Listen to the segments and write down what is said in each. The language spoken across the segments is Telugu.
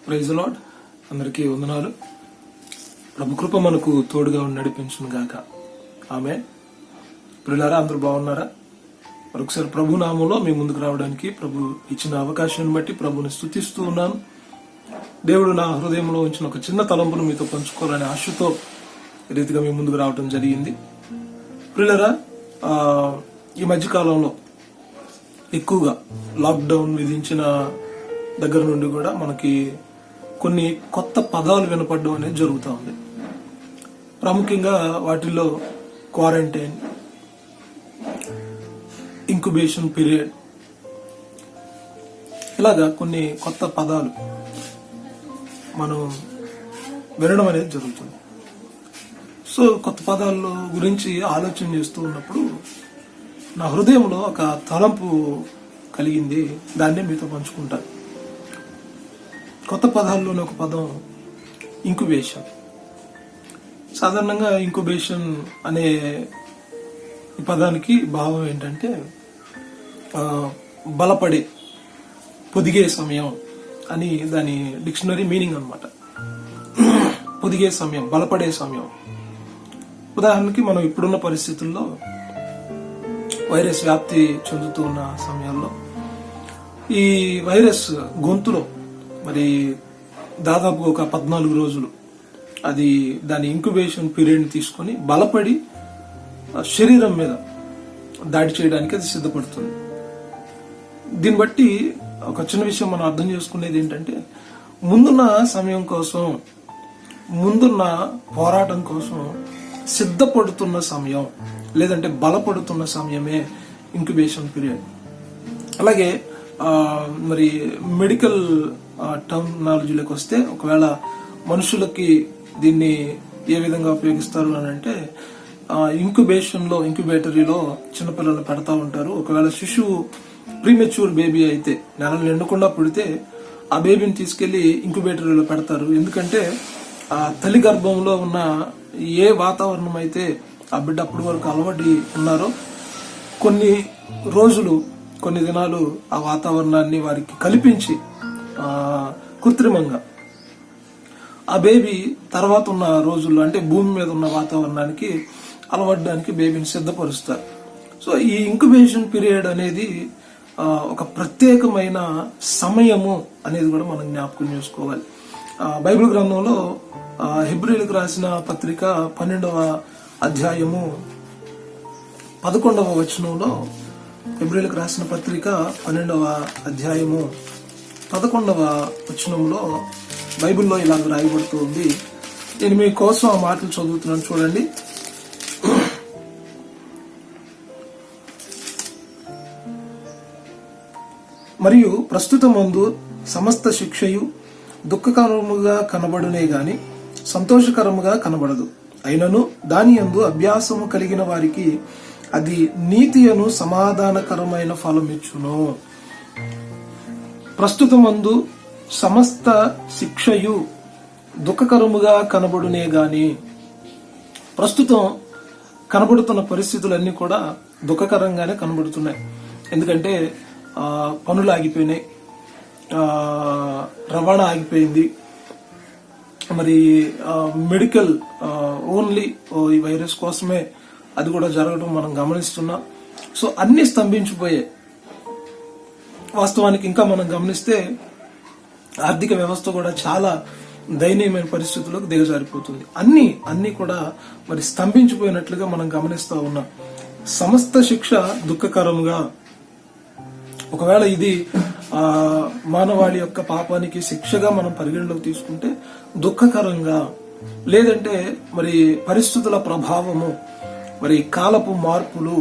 Praise lord. అందరికీ వందనాలు. ప్రభు కృప మనకు తోడుగా నడిపించును గాక. ఆమేన్. ప్రియులారా, అందరూ బాగున్నారా? మరొకసారి ప్రభు నామంలో మీ ముందుకు రావడానికి ప్రభు ఇచ్చిన అవకాశాన్ని బట్టి ప్రభుని స్తుతిస్తూ ఉన్నాను. దేవుడు నా హృదయంలో ఉంచిన ఒక చిన్న తలంపును మీతో పంచుకోవాలనే ఆశతో ఈ రీతిగా మీ ముందుకు రావడం జరిగింది. ప్రియులారా, ఈ మధ్యకాలంలో ఎక్కువగా లాక్డౌన్ విధించిన దగ్గర నుండి కూడా మనకి కొన్ని కొత్త పదాలు వినపడడం అనేది జరుగుతూ ఉంది. ప్రాముఖ్యంగా వాటిల్లో క్వారంటైన్, ఇంక్యుబేషన్ పీరియడ్, ఇలాగా కొన్ని కొత్త పదాలు మనం వినడం అనేది జరుగుతుంది. సో కొత్త పదాల గురించి ఆలోచన చేస్తూ ఉన్నప్పుడు నా హృదయంలో ఒక తలంపు కలిగింది. దాన్నే మీతో పంచుకుంటాను. కొత్త పదాల్లోని ఒక పదం ఇంక్యుబేషన్. సాధారణంగా ఇంక్యుబేషన్ అనే ఈ పదానికి భావం ఏంటంటే బలపడే, పొదిగే సమయం అని దాని డిక్షనరీ మీనింగ్ అన్నమాట. పొదిగే సమయం, బలపడే సమయం. ఉదాహరణకి మనం ఇప్పుడున్న పరిస్థితుల్లో వైరస్ వ్యాప్తి చెందుతూ ఉన్న సమయాల్లో ఈ వైరస్ గొంతులో మరి దాదాపు ఒక 14 రోజులు అది దాని ఇంక్యుబేషన్ పీరియడ్ ని తీసుకొని బలపడి శరీరం మీద దాడి చేయడానికి అది సిద్ధపడుతుంది. దీన్ని బట్టి ఒక చిన్న విషయం మనం అర్థం చేసుకునేది ఏంటంటే, ముందున్న సమయం కోసం, ముందున్న పోరాటం కోసం సిద్ధపడుతున్న సమయం, లేదంటే బలపడుతున్న సమయమే ఇంక్యుబేషన్ పీరియడ్. అలాగే మరి మెడికల్ టర్మినాలజీలోకి వస్తే, ఒకవేళ మనుషులకి దీన్ని ఏ విధంగా ఉపయోగిస్తారు అని అంటే, ఇంక్యుబేటరీలో చిన్నపిల్లలు పెడతా ఉంటారు. ఒకవేళ శిశువు ప్రీమెచ్యూర్ బేబీ అయితే, నెలలు నిండకుండా పుడితే ఆ బేబీని తీసుకెళ్లి ఇంక్యుబేటరీలో పెడతారు. ఎందుకంటే ఆ తల్లి గర్భంలో ఉన్న ఏ వాతావరణం అయితే ఆ బిడ్డ అప్పటి వరకు అలవాటు ఉన్నారో, కొన్ని రోజులు, కొన్ని దినాలు ఆ వాతావరణాన్ని వారికి కల్పించి కృత్రిమంగా ఆ బేబీ తర్వాత ఉన్న రోజుల్లో, అంటే భూమి మీద ఉన్న వాతావరణానికి అలవడడానికి బేబీని సిద్ధపరుస్తారు. సో ఈ ఇంక్యుబేషన్ పీరియడ్ అనేది ఒక ప్రత్యేకమైన సమయము అనేది కూడా మనం జ్ఞాపకం చేసుకోవాలి. బైబిల్ గ్రంథంలో హెబ్రీయులకు రాసిన పత్రిక 12వ అధ్యాయము 11వ వచనంలో, హెబ్రీయులకు రాసిన పత్రిక 12వ అధ్యాయము 11వ వచనంలో బైబిల్లో ఇలాగ రాయబడుతూ ఉంది. నేను మీకోసం ఆ మాటలు చదువుతున్నాను, చూడండి. మరియు ప్రస్తుతమందు సమస్త శిక్షయు దుఃఖకరముగా కనబడునే గాని సంతోషకరముగా కనబడదు. అయినను దాని యందు అభ్యాసము కలిగిన వారికి అది నీతియను సమాధానకరమైన ఫలమిచ్చును. ప్రస్తుతమందు సమస్త శిక్షయు దుఃఖకరముగా కనబడునే గాని, ప్రస్తుతం కనబడుతున్న పరిస్థితులన్నీ కూడా దుఃఖకరంగానే కనబడుతున్నాయి. ఎందుకంటే పనులు ఆగిపోయినాయి, రవాణా ఆగిపోయింది, మరి మెడికల్ ఓన్లీ ఈ వైరస్ కోసమే అది కూడా జరగడం మనం గమనిస్తున్నాం. సో అన్ని స్తంభించిపోయాయి. వాస్తవానికి ఇంకా మనం గమనిస్తే ఆర్థిక వ్యవస్థ కూడా చాలా దయనీయమైన పరిస్థితులకు దిగజారిపోతుంది. అన్ని కూడా మరి స్తంభించిపోయినట్లుగా మనం గమనిస్తా ఉన్నాం. సమస్త శిక్ష దుఃఖకరంగా, ఒకవేళ ఇది మానవాళి యొక్క పాపానికి శిక్షగా మనం పరిగణలోకి తీసుకుంటే దుఃఖకరంగా, లేదంటే మరి పరిస్థితుల ప్రభావము, మరి కాలపు మార్పులు,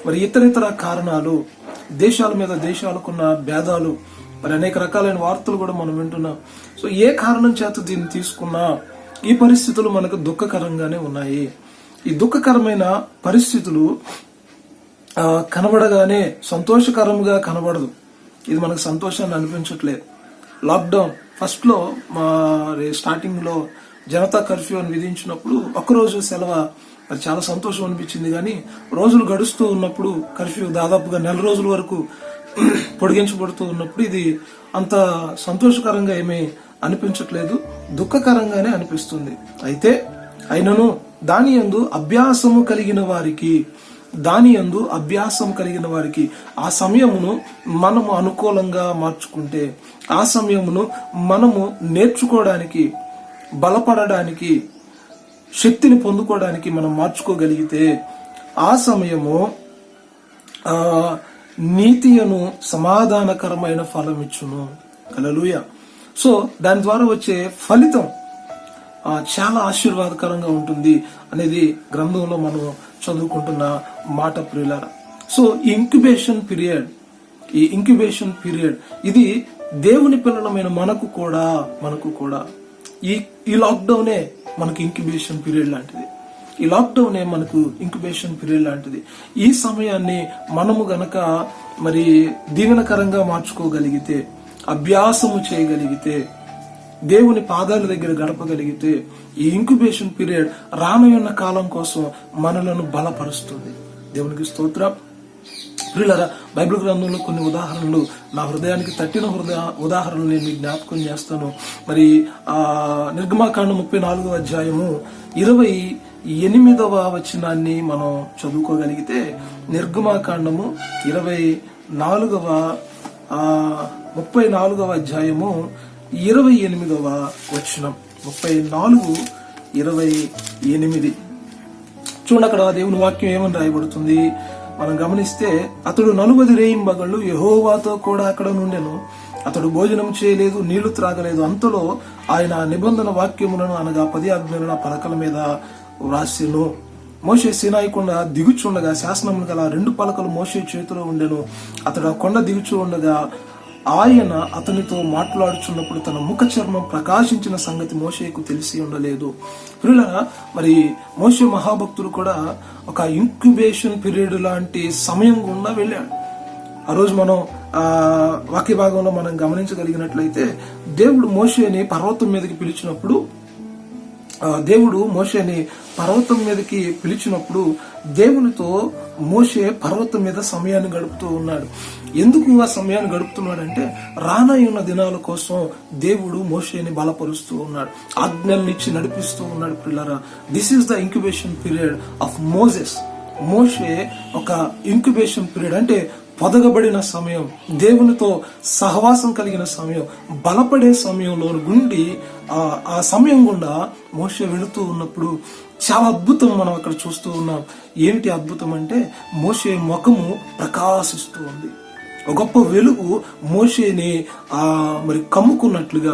మరి ఇతరితర కారణాలు, దేశాల మీద దేశాలకున్న భేదాలు, మరి అనేక రకాలైన వార్తలు కూడా మనం వింటున్నాం. సో ఏ కారణం చేత దీన్ని తీసుకున్నా ఈ పరిస్థితులు మనకు దుఃఖకరంగానే ఉన్నాయి. ఈ దుఃఖకరమైన పరిస్థితులు కనబడగానే సంతోషకరంగా కనబడదు. ఇది మనకు సంతోషాన్ని అనిపించట్లేదు. లాక్డౌన్ ఫస్ట్ లో, స్టార్టింగ్ లో జనతా కర్ఫ్యూ అని విధించినప్పుడు ఒక్కరోజు సెలవు మరి చాలా సంతోషం అనిపించింది. కానీ రోజులు గడుస్తూ ఉన్నప్పుడు, కర్ఫ్యూ దాదాపుగా 4 రోజుల వరకు పొడిగించబడుతూ ఉన్నప్పుడు ఇది అంత సంతోషకరంగా ఏమీ అనిపించట్లేదు, దుఃఖకరంగానే అనిపిస్తుంది. అయితే అయినను దాని యందు అభ్యాసము కలిగిన వారికి ఆ సమయమును మనము అనుకూలంగా మార్చుకుంటే, ఆ సమయమును మనము నేర్చుకోవడానికి, బలపడడానికి, శక్తిని పొందుకోవడానికి మనం మార్చుకోగలిగితే ఆ సమయము నీతియను సమాధానకరమైన ఫలం ఇచ్చును. హల్లెలూయా. సో దాని ద్వారా వచ్చే ఫలితం చాలా ఆశీర్వాదకరంగా ఉంటుంది అనేది గ్రంథంలో మనం చదువుకుంటున్న మాట ప్రియులారా. సో ఈ ఇంక్యుబేషన్ పీరియడ్ ఇది దేవుని పిల్లలమైన మనకు కూడా ఈ లాక్డౌనే మనకు ఇంక్యుబేషన్ పీరియడ్ లాంటిది. ఈ లాక్డౌనే మనకు ఇంక్యుబేషన్ పీరియడ్ లాంటిది. ఈ సమయాన్ని మనము గనక మరి దీవెనకరంగా మార్చుకోగలిగితే, అభ్యాసము చేయగలిగితే, దేవుని పాదాల దగ్గర గడపగలిగితే, ఈ ఇంక్యుబేషన్ పీరియడ్ రానున్న కాలం కోసం మనలను బలపరుస్తుంది. దేవునికి స్తోత్రం. ప్రియులారా, బైబిల్ గ్రంథంలో కొన్ని ఉదాహరణలు నా హృదయానికి తట్టిన ఉదాహరణలు నేను మీకు జ్ఞాపకం చేస్తాను. మరి నిర్గమాకాండం 34వ అధ్యాయము 28వ వచనాన్ని మనం చదువుకోగలిగితే, నిర్గమాకాండము 34వ అధ్యాయము 28వ వచనం. 34:28 చూడండి. అక్కడ దేవుని వాక్యం ఏమని రాయబడుతుంది మనం గమనిస్తే, అతడు 40 రేయింబగళ్ళు యెహోవాతో కూడా అక్కడ నుండెను. అతడు భోజనం చేయలేదు, నీళ్లు త్రాగలేదు. అంతలో ఆయన నిబంధన వాక్యములను అనగా 10 ఆజ్ఞలను ఆ పలకల మీద వ్రాసెను. మోషే సీనాయి కొండ దిగుచుండగా శాసనములు గల 2 పలకలు మోషే చేతిలో ఉండెను. అతడు ఆ కొండ దిగుచు ఉండగా ఆయన అతనితో మాట్లాడుచున్నప్పుడు తన ముఖ చర్మం ప్రకాశించిన సంగతి మోషేకు తెలిసి ఉండలేదు. ప్రియులారా, మరి మోషే మహాభక్తుడు కూడా ఒక ఇంక్యుబేషన్ పీరియడ్ లాంటి సమయం గుండా వెళ్ళాడు. ఆ రోజు మనం వాక్య భాగంలో మనం గమనించగలిగినట్లయితే, దేవుడు మోషేని పర్వతం మీదకి పిలిచినప్పుడు దేవునితో మోషే పర్వతం మీద సమయాన్ని గడుపుతూ ఉన్నాడు. ఎందుకు ఆ సమయాన్ని గడుపుతున్నాడంటే, రానయ్యున్న దినాల కోసం దేవుడు మోషేని బలపరుస్తూ ఉన్నాడు, ఆజ్ఞల్నిచ్చి నడిపిస్తూ ఉన్నాడు. పిల్లరా, this is the incubation period of Moses. మోషే ఒక ఇంక్యుబేషన్ పీరియడ్ అంటే పొదగబడిన సమయం, దేవునితో సహవాసం కలిగిన సమయం, బలపడే సమయంలో గుండి ఆ సమయం గుండా మోషే వెళుతూ ఉన్నప్పుడు చాలా అద్భుతం మనం అక్కడ చూస్తూ ఉన్నాం. ఏమిటి అద్భుతం అంటే, మోషే ముఖము ప్రకాశిస్తూ ఉంది. ఒక గొప్ప వెలుగు మోషేని మరి కమ్ముకున్నట్లుగా,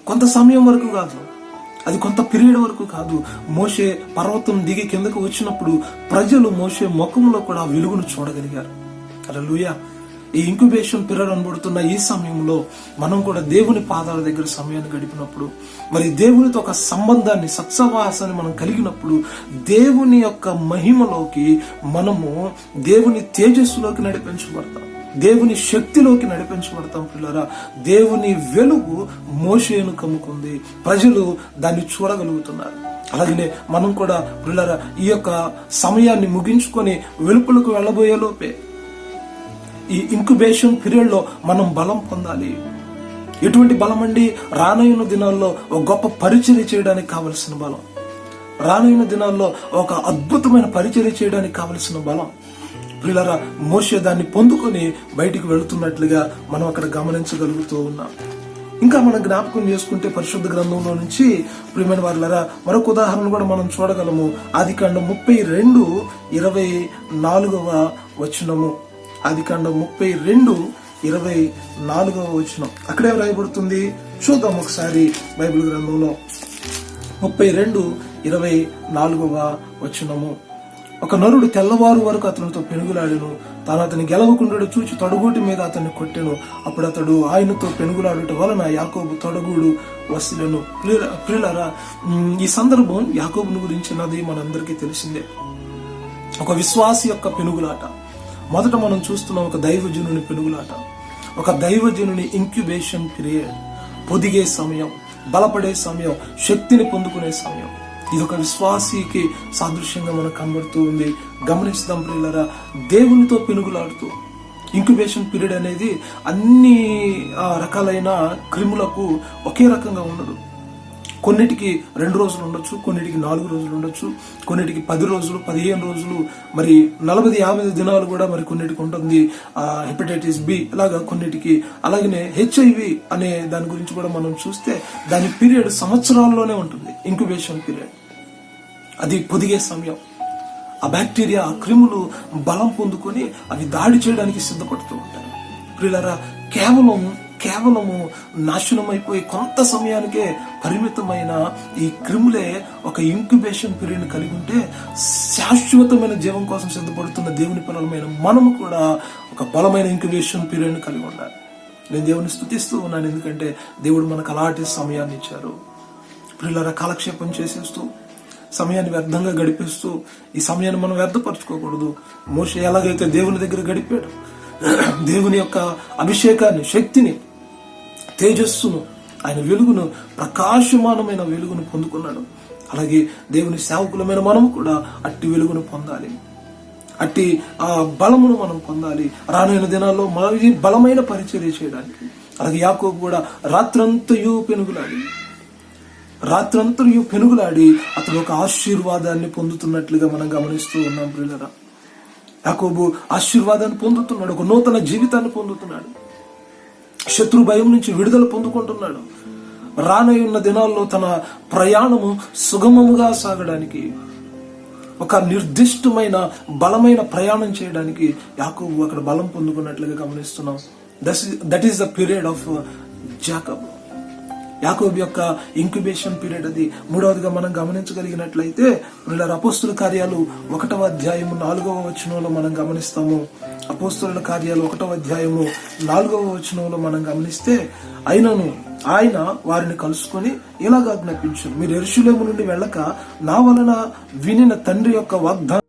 కొంత సమయం వరకు కాదు, అది కొంత పీరియడ్ వరకు కాదు. మోషే పర్వతం దిగి కిందకు వచ్చినప్పుడు ప్రజలు మోషే ముఖంలో కూడా వెలుగును చూడగలిగారు. హల్లెలూయా. ఈ ఇంక్యుబేషన్ పీరియడ్ అనబడుతున్న ఈ సమయంలో మనం కూడా దేవుని పాదాల దగ్గర సమయాన్ని గడిపినప్పుడు, మరి దేవునితో ఒక సంబంధాన్ని, సత్సవాసాన్ని మనం కలిగినప్పుడు, దేవుని యొక్క మహిమలోకి మనము, దేవుని తేజస్సులోకి నడిపించబడతాం, దేవుని శక్తిలోకి నడిపించబడతాం. పిల్లరా, దేవుని వెలుగు మోషేను కమ్ముకుంది, ప్రజలు దాన్ని చూడగలుగుతున్నారు. అలాగనే మనం కూడా పిల్లరా ఈ యొక్క సమయాన్ని ముగించుకొని వెలుపలకు వెళ్ళబోయే లోపే ఈ ఇంక్యుబేషన్ పీరియడ్ లో మనం బలం పొందాలి. ఎటువంటి బలం అండి? రానున్న దినాల్లో ఒక గొప్ప పరిచర్య చేయడానికి కావలసిన బలం, రానున్న దినాల్లో ఒక అద్భుతమైన పరిచర్య చేయడానికి కావలసిన బలం. ప్రియులారా, మోషే దాన్ని పొందుకొని బయటికి వెళుతున్నట్లుగా మనం అక్కడ గమనించగలుగుతూ ఉన్నాం. ఇంకా మనం జ్ఞాపకం చేసుకుంటే పరిశుద్ధ గ్రంథంలో నుంచి ప్రియమైన వారులారా మరొక ఉదాహరణ కూడా మనం చూడగలము. ఆదికాండం 32:24 వచనము. ఆదికాండం 32:24 వచనం. అక్కడే రాయబడుతుంది, చూద్దాం ఒకసారి బైబిల్ గ్రంథంలో. 32:24 వచనము. ఒక నరుడు తెల్లవారు వరకు అతనితో పెనుగులాడెను. తాను అతని గెలవకుండా చూచి తొడగూటి మీద అతన్ని కొట్టెను. అప్పుడు అతడు ఆయనతో పెనుగులాడుట వలన యాకోబు తొడగూడు వసిలెను. ప్రియులారా, ఈ సందర్భం యాకోబుని గురించినది మనందరికీ తెలిసిందే. ఒక విశ్వాసి యొక్క పెనుగులాట. మొదట మనం చూస్తున్నాం ఒక దైవజనుని పెనుగులాట, ఒక దైవజనుని ఇంక్యుబేషన్ పీరియడ్, పొదిగే సమయం, బలపడే సమయం, శక్తిని పొందుకునే సమయం. ఇది ఒక విశ్వాసికి సాదృశ్యంగా మనకు కనబడుతూ ఉంది. గమనిస్తాం ప్రియులారా, దేవునితో పెనుగులాడుతూ ఇంక్యుబేషన్ పీరియడ్ అనేది అన్ని రకాలైన క్రిములకు ఒకే రకంగా ఉండదు. కొన్నిటికి 2 రోజులు ఉండొచ్చు, కొన్నిటికి 4 రోజులు ఉండొచ్చు, కొన్నిటికి 10 రోజులు, 15 రోజులు, మరి 40-50 దినాలు కూడా మరి కొన్నిటికి ఉంటుంది. హెపటైటిస్ బి ఇలాగా కొన్నిటికి, అలాగనే హెచ్ఐవి అనే దాని గురించి కూడా మనం చూస్తే దాని పీరియడ్ సంవత్సరాల్లోనే ఉంటుంది. ఇంక్యుబేషన్ పీరియడ్ అది పొదిగే సమయం. ఆ బ్యాక్టీరియా, ఆ క్రిములు బలం పొందుకొని అవి దాడి చేయడానికి సిద్ధపడుతూ ఉంటాయి. ప్రియులారా, కేవలము నాశనం అయిపోయి కొంత సమయానికే పరిమితమైన ఈ క్రిములే ఒక ఇంక్యుబేషన్ పీరియడ్ కలిగి ఉంటే, శాశ్వతమైన జీవం కోసం సిద్ధపడుతున్న దేవుని పిల్లలమైన మనము కూడా ఒక బలమైన ఇంక్యుబేషన్ పీరియడ్ కలిగి ఉండాలి. నేను దేవుని స్తుతిస్తూ ఉన్నాను, ఎందుకంటే దేవుడు మనకు అలాంటి సమయాన్ని ఇచ్చారు. ప్రియులారా, కాలక్షేపం చేసేస్తూ సమయాన్ని వ్యర్థంగా గడిపేస్తూ ఈ సమయాన్ని మనం వ్యర్థపరచుకోకూడదు. మోషే ఎలాగైతే దేవుని దగ్గర గడిపాడు, దేవుని యొక్క అభిషేకాన్ని, శక్తిని, తేజస్సును, ఆయన వెలుగును, ప్రకాశమానమైన వెలుగును పొందుకున్నాడు. అలాగే దేవుని సేవకులమైన మనము కూడా అట్టి వెలుగును పొందాలి, అట్టి ఆ బలమును మనం పొందాలి రానున్న దినాల్లో మనకి బలమైన పరిచర్య చేయడానికి. అలాగే యాకోబు కూడా రాత్రంతయు పెనుగులాడి అతను ఒక ఆశీర్వాదాన్ని పొందుతున్నట్లుగా మనం గమనిస్తూ ఉన్నాం. ప్రియులారా, యాకోబు ఆశీర్వాదాన్ని పొందుతున్నాడు, ఒక నూతన జీవితాన్ని పొందుతున్నాడు, శత్రు భయం నుంచి విడుదల పొందుకుంటున్నాడు. రానయ్యున్న దినాల్లో తన ప్రయాణము సుగమముగా సాగడానికి, ఒక నిర్దిష్టమైన బలమైన ప్రయాణం చేయడానికి యాకోబు అక్కడ బలం పొందుకున్నట్లుగా గమనిస్తున్నాం. That is the period of Jacob. యాకోబు యొక్క ఇంక్యుబేషన్ పీరియడ్ అది. మూడవదిగా మనం గమనించగలిగినట్లయితే అపోస్తుల కార్యాలు 1వ అధ్యాయము 4వ వచనంలో మనం గమనిస్తాము. అపోస్తుల కార్యాలు 1వ అధ్యాయము 4వ వచనంలో మనం గమనిస్తే, అయినను ఆయన వారిని కలుసుకొని ఇలాగ ఆజ్ఞాపించారు, మీరు యెరూషలేము నుండి వెళ్ళక నా వలన వినిన తండ్రి యొక్క వాగ్దానం